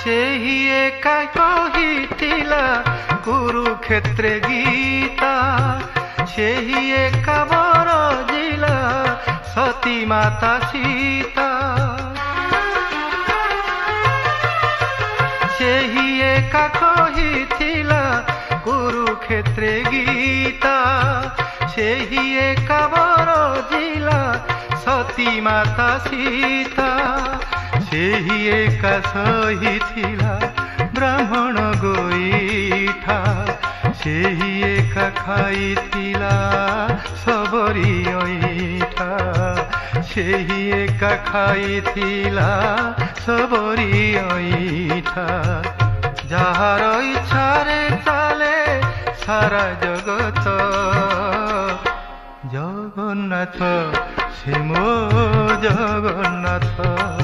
ସେହି ଏକା କହିଥିଲା କୁରୁକ୍ଷେତ୍ରେ ଗୀତା, ସେହି ଏକା ବରଜିଲା ସତୀ ମାତା ସୀତା। ସେହି ଏକା କହିଥିଲା କୁରୁକ୍ଷେତ୍ରେ ଗୀତା, ସେହି ଏକା ବରଜିଲା ସତୀ ମାତା ସୀତା। ସେହି ଏକା ସହିଥିଲା ବ୍ରାହ୍ମଣ ଗୋଇଠା, ସେହି ଏକା ଖାଇଥିଲା ସବରି ଅଇଠା, ସେହି ଏକା ଖାଇଥିଲା ସବରି ଅଇଠା। ଯାହାର ଇଚ୍ଛାରେ ଚାଲେ ସାରା ଜଗତ, ଜଗନ୍ନାଥ ସେ ମୋ ଜଗନ୍ନାଥ।